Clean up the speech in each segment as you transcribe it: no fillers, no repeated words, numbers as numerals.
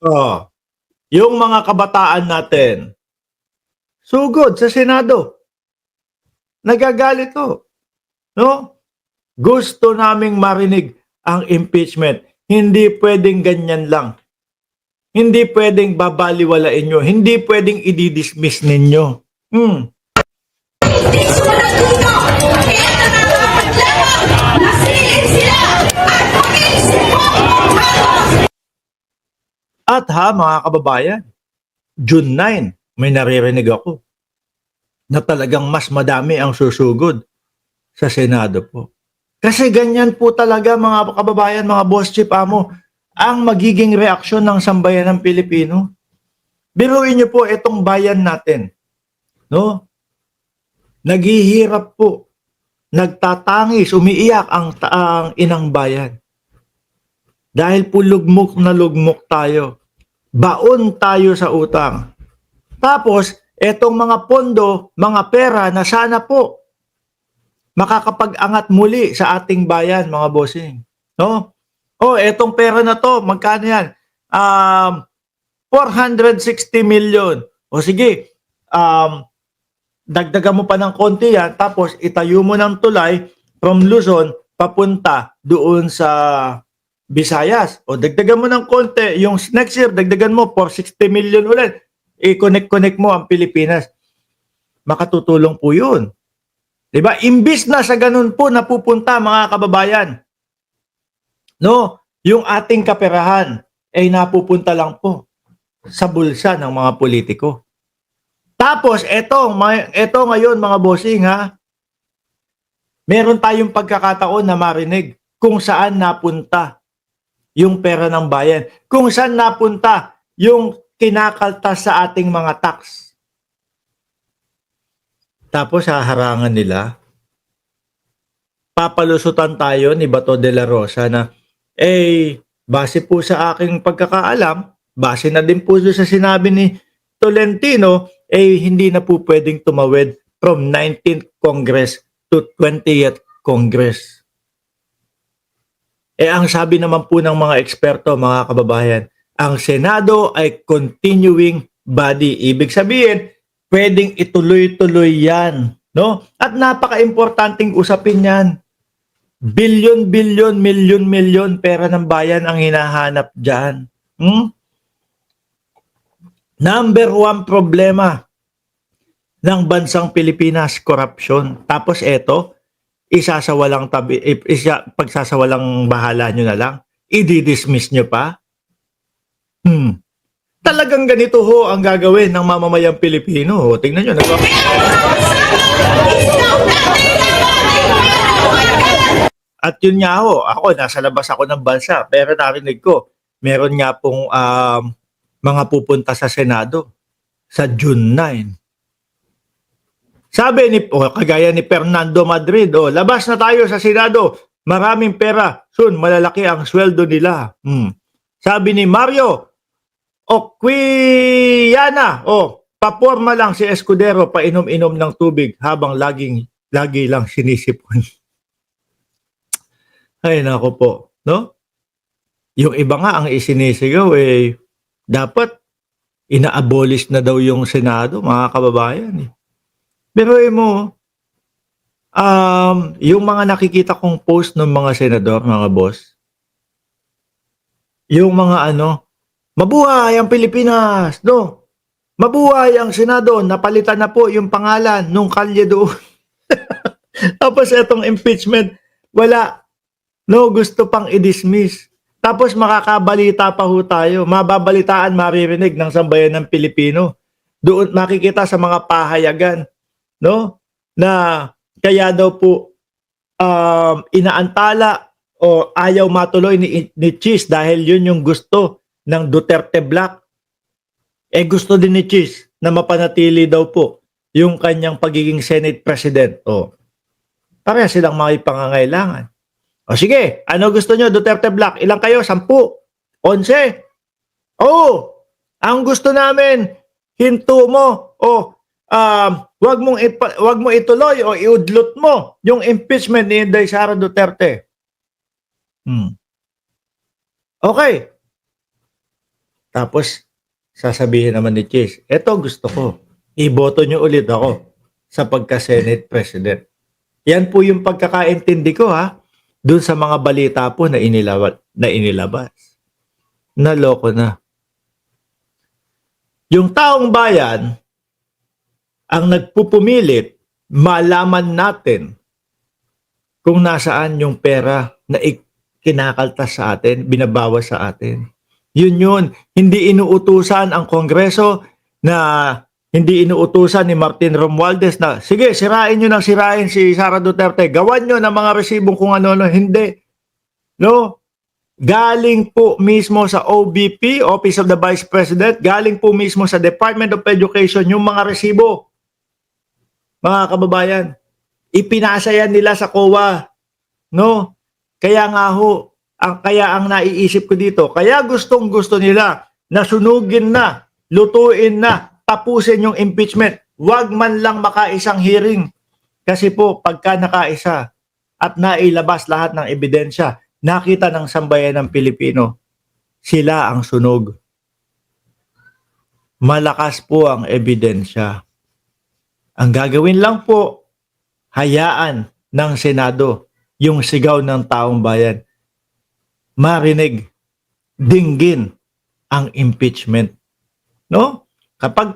Oh, yung mga kabataan natin, sugod sa Senado. Nagagalit to, no? Gusto naming marinig ang impeachment. Hindi pwedeng ganyan lang. Hindi pwedeng babaliwalain nyo. Hindi pwedeng i-dismiss ninyo. Hmm. At ha, mga kababayan, June 9, may naririnig ako na talagang mas madami ang susugod sa Senado po. Kasi ganyan po talaga mga kababayan, mga boss chief amo, ang magiging reaksyon ng sambayan ng Pilipino. Biruin niyo po itong bayan natin, no? Naghihirap po, nagtatangis, umiiyak ang inang bayan. Dahil po lugmok na lugmok tayo. Baon tayo sa utang. Tapos, etong mga pondo, mga pera na sana po makakapag-angat muli sa ating bayan, mga bossing. No? Oh, etong pera na to, magkano yan? 460 million. O sige, dagdagan mo pa ng konti yan, tapos itayo mo ng tulay from Luzon papunta doon sa Visayas. O dagdagan mo ng konti, yung next year, dagdagan mo 460 million ulit. I-connect mo ang Pilipinas. Makatutulong po yun. Diba? Imbis na sa ganun po napupunta mga kababayan, no, yung ating kaperahan ay napupunta lang po sa bulsa ng mga politiko. Tapos, eto ngayon mga bossing ha, meron tayong pagkakataon na marinig kung saan napunta yung pera ng bayan. Kung saan napunta yung kinakaltas sa ating mga tax. Tapos haharangan nila. Papalusutan tayo ni Bato de la Rosa na, base po sa aking pagkakaalam, base na din po sa sinabi ni Tolentino, hindi na po pwedeng tumawid from 19th Congress to 20th Congress. Ang sabi naman po ng mga eksperto, mga kababayan, ang Senado ay continuing body. Ibig sabihin, pwedeng ituloy-tuloy yan. No? At napaka-importanting usapin yan. Bilyon-bilyon, milyon-milyon pera ng bayan ang hinahanap dyan. Number one problema ng bansang Pilipinas, corruption. Tapos eto, pagsasawalang bahala nyo na lang, i-dismiss nyo pa. Talagang ganito ho ang gagawin ng mamamayang Pilipino. Tingnan nyo. At yun nga ho, ako nasa labas ako ng bansa, pero narinig ko, meron nga pong mga pupunta sa Senado sa June 9. Sabi kagaya ni Fernando Madrid, labas na tayo sa Senado, maraming pera, soon malalaki ang sweldo nila. Sabi ni Mario Oquiana, paporma lang si Escudero, painom-inom ng tubig habang lagi lang sinisipon. Ay nako po, no? Yung iba nga ang isinisigaw dapat ina-abolish na daw yung Senado, mga kababayan. Pero yung mga nakikita kong post ng mga senador, mga boss, yung mga mabuhay ang Pilipinas, no? Mabuhay ang Senado, napalitan na po yung pangalan nung kalye doon. Tapos etong impeachment, wala. No, gusto pang i-dismiss. Tapos makakabalita pa ho tayo. Mababalitaan, maririnig ng sambayan ng Pilipino. Doon makikita sa mga pahayagan, no? Na kaya daw po inaantala o ayaw matuloy ni Cheese dahil yun yung gusto ng Duterte Black. Gusto din ni Cheese na mapanatili daw po yung kanyang pagiging Senate President. Pareha silang mga pangangailangan. Sige, ano gusto nyo, Duterte Black? Ilang kayo? 10? 11? Ang gusto namin, hinto mo wag mo ituloy o iudlot mo yung impeachment ni Inday Sara Duterte. Okay. Tapos, sasabihin naman ni Chase, eto gusto ko, iboto nyo ulit ako sa pagka-Senate President. Yan po yung pagkakaintindi ko dun sa mga balita po na inilabas. Naloko na. Yung taong bayan ang nagpupumilit, malaman natin kung nasaan yung pera na kinakaltas sa atin, binabawas sa atin. Yun. Hindi inuutusan ang Kongreso na hindi inuutusan ni Martin Romualdez na, sige, sirain nyo nang sirain si Sara Duterte. Gawan nyo ng mga resibong kung ano-ano. Hindi. No? Galing po mismo sa OBP, Office of the Vice President, galing po mismo sa Department of Education yung mga resibo. Mga kababayan, ipinasa yan nila sa COA. No? Kaya nga ho, kaya ang naiisip ko dito, kaya gustong-gusto nila na sunugin na, lutuin na, tapusin yung impeachment. Huwag man lang makaisang hearing. Kasi po, pagka nakaisa at nailabas lahat ng ebidensya, nakita ng sambayan ng Pilipino, sila ang sunog. Malakas po ang ebidensya. Ang gagawin lang po, hayaan ng Senado yung sigaw ng taong bayan. Marinig, dinggin ang impeachment. No? Kapag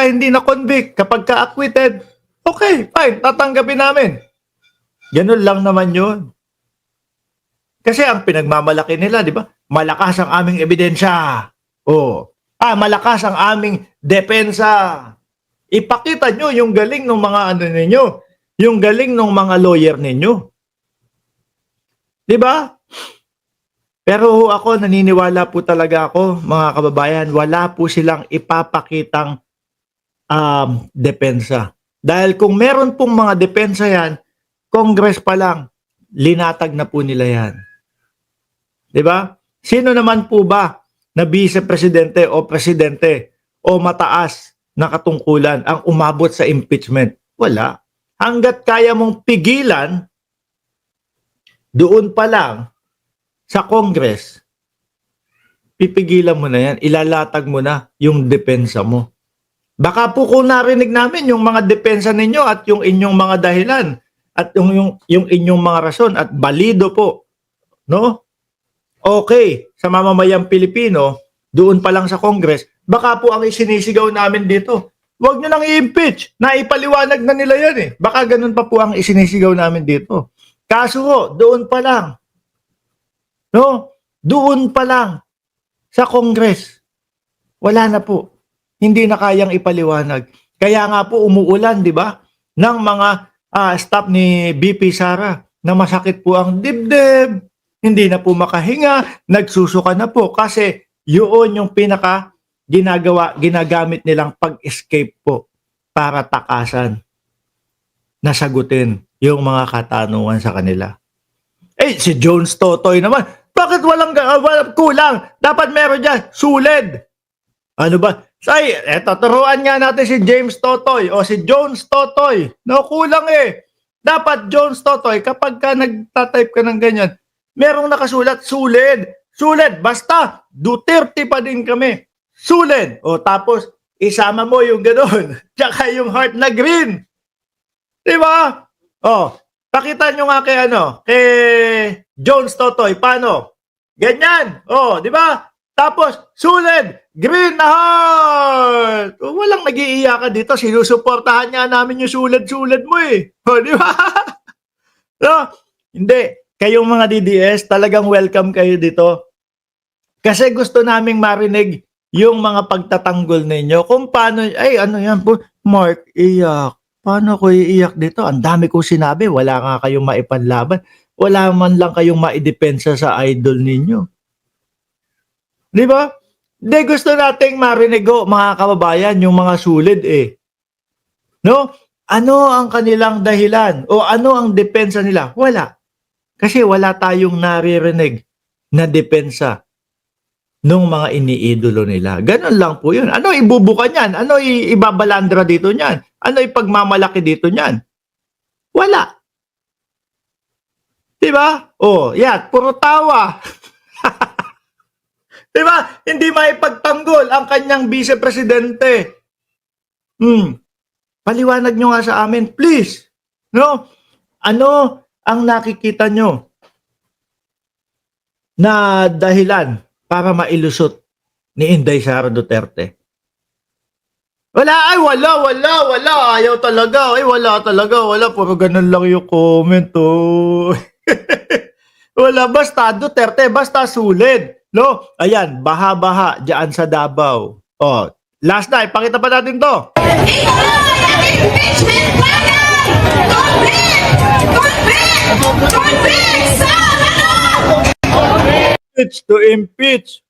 hindi na convict, kapag ka acquitted, okay, fine, tatanggapin namin. Ganun lang naman yun. Kasi ang pinagmamalaki nila, di ba? Malakas ang aming ebidensya. Malakas ang aming depensa. Ipakita nyo yung galing ng mga ninyo, yung galing ng mga lawyer ninyo. Di ba? Pero ako, naniniwala po talaga ako, mga kababayan, wala po silang ipapakitang depensa. Dahil kung meron pong mga depensa yan, Congress pa lang, linatag na po nila yan. Di ba? Sino naman po ba na vice-presidente o presidente o mataas na katungkulan ang umabot sa impeachment? Wala. Hanggat kaya mong pigilan, doon pa lang, sa Congress, pipigilan mo na yan, ilalatag mo na yung depensa mo. Baka po kung narinig namin yung mga depensa ninyo at yung inyong mga dahilan at yung inyong mga rason at balido po, no? Okay, sa mamamayang Pilipino, doon pa lang sa Congress, baka po ang isinisigaw namin dito, huwag nyo nang i-impeach, naipaliwanag na nila yan eh. Baka ganun pa po ang isinisigaw namin dito. Kaso ho, doon pa lang, no? Doon pa lang sa Congress. Wala na po. Hindi na kayang ipaliwanag. Kaya nga po umuulan, di ba? Ng mga staff ni BP Sara na masakit po ang dibdib. Hindi na po makahinga, nagsusuka na po kasi yun yung ginagamit nilang pag-escape po para takasan, nasagutin yung mga katanungan sa kanila. Si Jones Totoy naman, bakit walang kulang? Dapat meron dyan, sulid. Ano ba? Turuan nga natin si James Totoy o si Jones Totoy. No, kulang eh. Dapat Jones Totoy, kapag ka nagtatype ka ng ganyan, merong nakasulat, sulid. Sulid, basta, Duterte pa din kami. Sulid. Tapos, isama mo yung gano'n. Tsaka yung heart na green. Diba? Pakita nyo nga kay Jones Totoy, paano? Ganyan. Di ba? Tapos, sulid, green na heart. Walang nag-iiyakan dito. Sinusuportahan nga namin yung sulid-sulid mo eh. Di ba? No? Hindi. Kayong mga DDS, talagang welcome kayo dito. Kasi gusto naming marinig yung mga pagtatanggol ninyo. Kung paano, ano yan po, Mark, iyak. Paano ko iiyak dito? Ang dami kong sinabi, wala nga kayong maipanlaban. Wala man lang kayong maidepensa sa idol ninyo. Di ba? Di gusto nating marinig mga kababayan, yung mga sulid eh. No? Ano ang kanilang dahilan? O ano ang depensa nila? Wala. Kasi wala tayong naririnig na depensa ng mga iniidolo nila. Ganun lang po yun. Ano ibubuka niyan? Ano ibabalandra dito niyan? Ano ipagmamalaki dito niyan? Wala. Diba? Yan. Puro tawa. Di ba? Hindi maipagtanggol ang kanyang vice-presidente. Paliwanag nyo nga sa amin, please. No? Ano ang nakikita nyo na dahilan para mailusot ni Inday Sara Duterte? Wala. Ayaw talaga. Wala talaga. Puro ganun lang yung comment, oh. Wala. Basta Duterte. Basta sulit. No? Ayan. Baha-baha dyan sa Davao. Oh. Last na. Ipakita pa natin to. Impeach to impeach.